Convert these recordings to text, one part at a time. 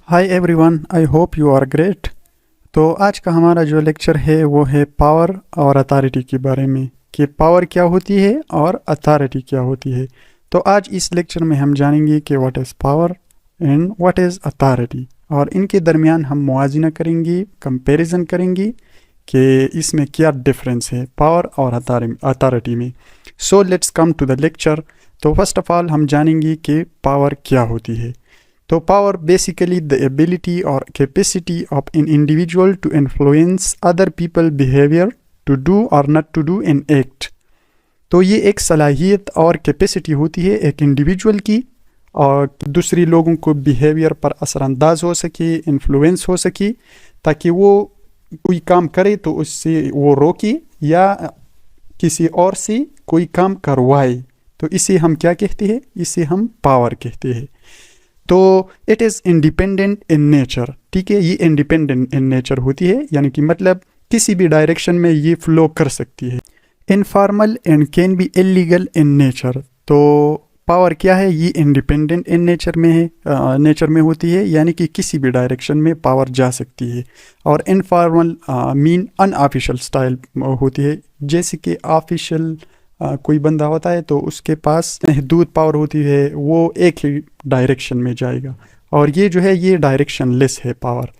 Hi everyone, I hope you are great. तो आज का हमारा जो लेक्चर है वो है पावर और अथॉरिटी के बारे में कि पावर क्या होती है और अथॉरिटी क्या होती है। तो आज इस लेक्चर में हम जानेंगे कि what is power and what is authority, और इनके दरमियान हम मुआजिना करेंगे, कंपैरिजन करेंगे कि इसमें क्या डिफरेंस है पावर और अथॉरिटी में। So let's come to the lecture. तो फर्स्ट ऑफ ऑल हम जानेंगे कि पावर क्या होती है। तो पावर बेसिकली द एबिलिटी और capacity of an individual to influence other people behaviour to do or not to do an act. तो ये एक सलाहियत और कैपेसिटी होती है एक इंडिविजुअल की, और दूसरी लोगों को बिहेवियर पर असरानंदाज हो सके, इन्फ्लुएंस हो सके, ताकि वो कोई काम करे तो उससे वो रोके या किसी और से कोई काम करवाए। तो इसे हम क्या कहते हैं? इसे हम पावर कहते हैं। तो it is independent in nature. ठीक है, ये इंडिपेंडेंट इन नेचर होती है, यानी कि मतलब किसी भी डायरेक्शन में ये फ्लो कर सकती है। Informal and can be illegal in nature. तो पावर क्या है? ये इंडिपेंडेंट इन नेचर में है, नेचर में होती है, यानी कि किसी भी डायरेक्शन में पावर जा सकती है। और इनफॉर्मल मीन अनऑफिशियल स्टाइल होती है, जैसे कि ऑफिशियल कोई बंदा होता है तो उसके पास महदूद पावर होती है, वो एक ही डायरेक्शन में जाएगा, और ये जो है ये डायरेक्शन लेस है पावर।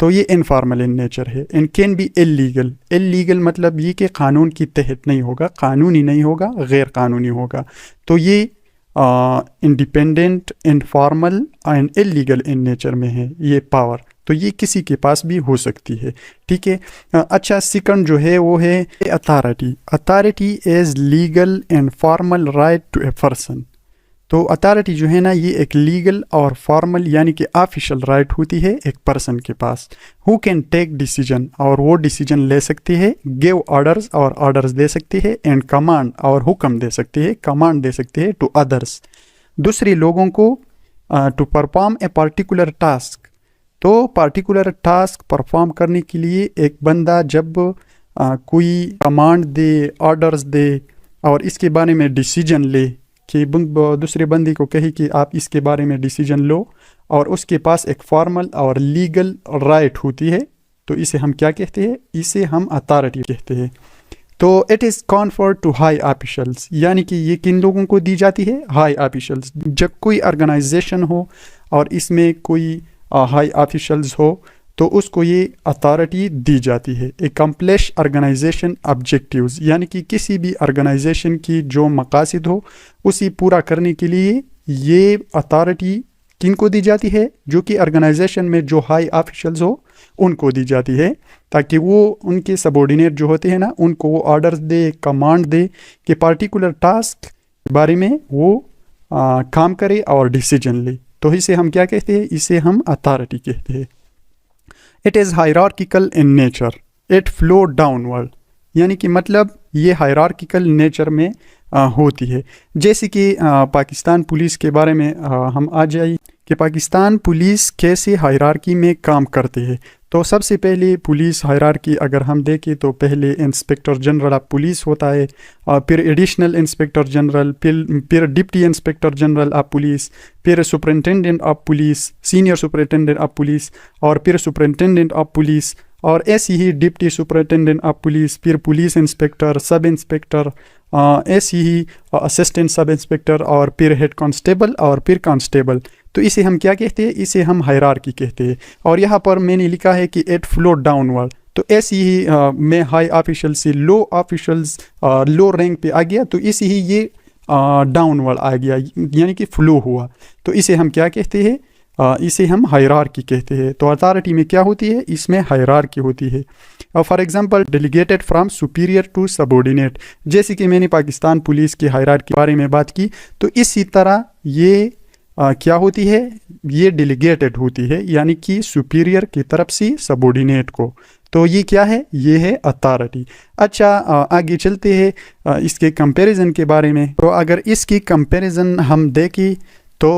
तो ये इनफॉर्मल इन नेचर है। And can be illegal. Illegal मतलब ये कि कानून के तहत नहीं होगा, कानूनी नहीं होगा, गैर कानूनी होगा। तो ये independent, informal and illegal in nature में है ये पावर। तो ये किसी के पास भी हो सकती है। ठीक है। अच्छा, सेकंड जो है वो है authority. Authority is legal and formal right to a person. तो अथॉरिटी जो है ना, ये एक लीगल और फॉर्मल यानी कि ऑफिशियल राइट होती है एक पर्सन के पास, हु कैन टेक डिसीजन, और वो डिसीजन ले सकती है, गिव ऑर्डर्स और ऑर्डर्स दे सकती है, एंड कमांड और हुक्म दे सकती है, कमांड दे सकती है टू अदर्स, दूसरे लोगों को, to perform a particular task. तो पर्टिकुलर टास्क परफॉर्म करने के लिए एक बंदा जब कोई कमांड दे, ऑर्डर्स दे और इसके बारे में डिसीजन ले, कि दूसरे बंदे को कहे कि आप इसके बारे में डिसीजन लो, और उसके पास एक फॉर्मल और लीगल राइट होती है, तो इसे हम क्या कहते हैं? इसे हम अथॉरिटी कहते हैं। तो it is conferred to high officials, यानी कि ये किन लोगों को दी जाती है? High officials. जब कोई ऑर्गेनाइजेशन हो और इसमें कोई हाई ऑफिशियल्स हो तो उसको ये अथॉरिटी दी जाती है। ए कम्प्लेक्स ऑर्गेनाइजेशन ऑब्जेक्टिव्स, यानी कि किसी भी ऑर्गेनाइजेशन की जो मकासद हो उसी पूरा करने के लिए ये अथॉरिटी किन को दी जाती है? जो कि ऑर्गेनाइजेशन में जो हाई ऑफिशियल्स हो उनको दी जाती है, ताकि वो उनके सबॉर्डिनेट जो होते हैं ना, उनको वो ऑर्डर्स दे, कमांड दे कि पार्टिकुलर टास्क के बारे में वो काम करे और डिसीजन ले। तो इसे हम क्या कहते हैं? इसे हम अथॉरिटी कहते हैं। It is hierarchical in nature, it flow downward, यानी कि मतलब ये हायरार्किकल नेचर में होती है। जैसे कि पाकिस्तान पुलिस के बारे में हम आ जाए कि पाकिस्तान पुलिस कैसे हायरार्की में काम करते हैं। तो सबसे पहले पुलिस हायरार्की अगर हम देखें तो पहले इंस्पेक्टर जनरल ऑफ पुलिस होता है, फिर एडिशनल इंस्पेक्टर जनरल, फिर deputy inspector general of police, फिर superintendent of police, senior superintendent of police, और फिर सुपरिटेंडेंट ऑफ पुलिस, और ऐसी ही डिप्टी सुपरिटेंडेंट ऑफ पुलिस, फिर पुलिस इंस्पेक्टर, सब इंस्पेक्टर, ऐसी ही असिस्टेंट सब इंस्पेक्टर, और फिर हेड कांस्टेबल, और फिर कांस्टेबल। तो इसे हम क्या कहते हैं? इसे हम हायरार्की कहते हैं। और यहाँ पर मैंने लिखा है कि इट फ्लो डाउनवर्ड। तो ऐसी ही मैं हाई ऑफिशियल से लो ऑफिशियल्स, लो रैंक पे आ गया, तो इसी ही ये डाउनवर्ड आ गया, यानी कि फ्लो हुआ। तो इसे हम क्या कहते हैं? इसे हम हायरार्की कहते हैं। तो अथॉरिटी में क्या होती है? इसमें हायरार्की होती है। For example, delegated from superior to subordinate, जैसे कि मैंने पाकिस्तान पुलिस की हायरार्की के बारे में बात की, तो इसी तरह ये क्या होती है? ये डेलीगेटेड होती है, यानी कि सुपीरियर की तरफ से सबऑर्डिनेट को। तो ये क्या है? ये है अथॉरिटी। अच्छा, आगे चलते हैं इसके कंपैरिजन के बारे में। तो अगर इसकी कंपैरिजन हम देखें तो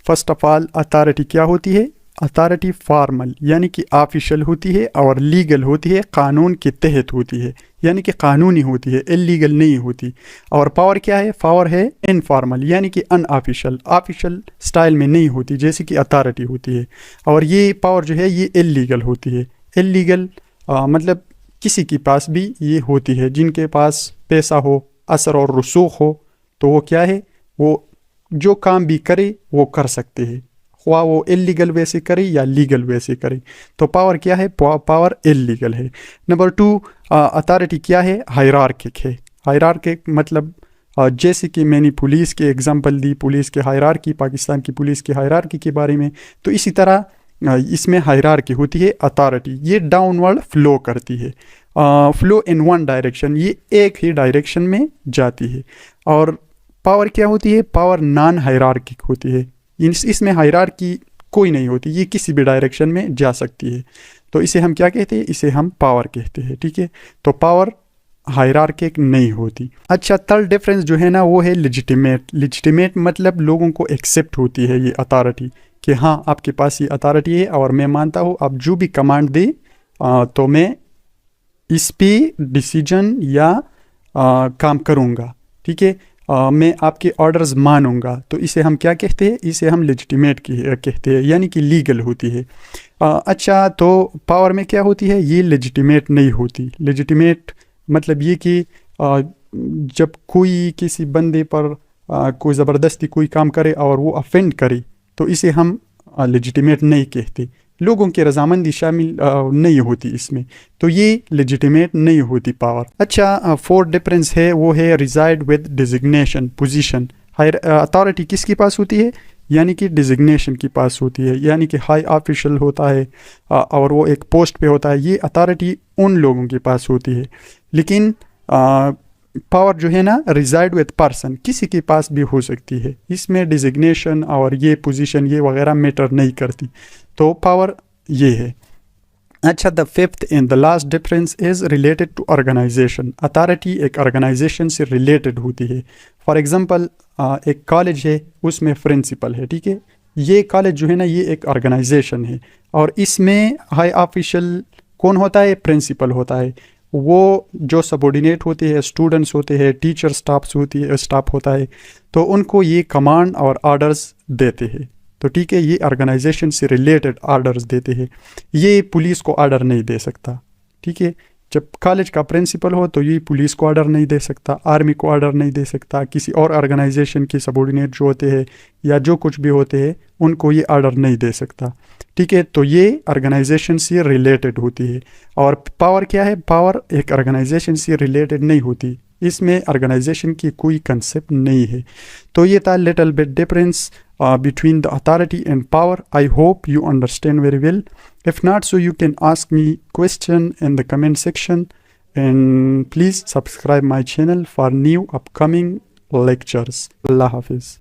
फर्स्ट ऑफ ऑल अथॉरिटी क्या होती है? अथॉरिटी फॉर्मल यानी कि ऑफिशियल होती है, और लीगल होती है, कानून के तहत होती है यानी कि कानूनी होती है, इलीगल नहीं होती। और पावर क्या है? पावर है इनफॉर्मल यानी कि अनऑफिशियल, ऑफिशियल स्टाइल में नहीं होती जैसे कि अथॉरिटी होती है। और ये पावर जो है ये इलीगल होती है। इलीगल मतलब किसी के पास भी ये होती है, जिनके पास पैसा हो, असर और रसूख हो, तो वो क्या है, वो जो काम भी करे वो कर सकते हैं, ख्वा वो इलीगल वे से करे या लीगल वे से करे। तो पावर क्या है? पावर इलीगल है। नंबर 2, अथॉरिटी क्या है? हायरार्किक है। हायरार्किक मतलब जैसे कि मैंने पुलिस के एग्जांपल दी, पुलिस के हायरार्की, पाकिस्तान की पुलिस की हायरार्की के बारे में, तो इसी तरह इसमें हायरार्की होती है। अथॉरिटी ये डाउनवर्ड फ्लो करती है, फ्लो इन वन डायरेक्शन, ये एक ही डायरेक्शन में जाती है। और पावर क्या होती है? पावर नॉन हायरार्किक होती है, इसमें हायरार्की कोई नहीं होती, ये किसी भी डायरेक्शन में जा सकती है। तो इसे हम क्या कहते हैं? इसे हम पावर कहते हैं, ठीक है। तो पावर हायरार्किक नहीं होती। अच्छा, थर्ड डिफरेंस जो है ना वो है लेजिटिमेट। लेजिटिमेट मतलब लोगों को एक्सेप्ट होती है ये अथॉरिटी, कि हाँ आपके पास ये अथॉरिटी है और मैं मानता हूँ आप जो भी कमांड दे तो मैं इस पे डिसीजन या काम करूँगा, ठीक है, मैं आपके ऑर्डर्स मानूंगा। तो इसे हम क्या कहते हैं? इसे हम लेजिटिमेट कहते हैं यानी कि लीगल होती है। अच्छा, तो पावर में क्या होती है? ये लेजिटिमेट नहीं होती। लेजिटिमेट मतलब ये कि जब कोई किसी बंदे पर कोई ज़बरदस्ती कोई काम करे और वो अफेंड करे, तो इसे हम लेजिटिमेट नहीं कहते, लोगों की रजामंदी शामिल नहीं होती इसमें, तो ये लेजिटिमेट नहीं होती पावर। अच्छा, फोर्थ डिफरेंस है वो है resided with designation, position. Authority किसके पास होती है? यानी कि डिजिग्नेशन के पास होती है, यानी कि हाई ऑफिशियल होता है और वो एक पोस्ट पे होता है, ये अथॉरिटी उन लोगों के पास होती है। लेकिन पावर जो है ना रिजाइड विद पर्सन, किसी के पास भी हो सकती है, इसमें डिजिग्नेशन और ये पोजीशन ये वगैरह मैटर नहीं करती, तो पावर ये है। अच्छा, the fifth and the last difference is related to organisation. Authority एक ऑर्गेनाइजेशन से रिलेटेड होती है। फॉर एग्जांपल एक कॉलेज है, उसमें प्रिंसिपल है, ठीक है, ये कॉलेज जो है ना ये एक ऑर्गेनाइजेशन है, और इसमें हाई ऑफिशियल कौन होता है? प्रिंसिपल होता है। वो जो सबॉर्डिनेट होते हैं, स्टूडेंट्स होते हैं, टीचर स्टाफ होता है, तो उनको ये कमांड और ऑर्डर्स देते हैं। तो ठीक है, ये ऑर्गेनाइजेशन से रिलेटेड ऑर्डर्स देते हैं, ये पुलिस को ऑर्डर नहीं दे सकता, ठीक है। जब कॉलेज का प्रिंसिपल हो तो ये पुलिस को ऑर्डर नहीं दे सकता, आर्मी को ऑर्डर नहीं दे सकता, किसी और ऑर्गेनाइजेशन के सबॉर्डिनेट जो होते हैं या जो कुछ भी होते हैं उनको ये ऑर्डर नहीं दे सकता, ठीक है। तो ये ऑर्गेनाइजेशन से रिलेटेड होती है। और पावर क्या है? पावर एक ऑर्गेनाइजेशन से रिलेटेड नहीं होती, इसमें ऑर्गेनाइजेशन की कोई कंसेप्ट नहीं है। तो ये था little bit difference between the authority and power. I hope you understand very well. If not, so you can ask me question in the comment section, and please subscribe my channel for new upcoming lectures. Allah Hafiz.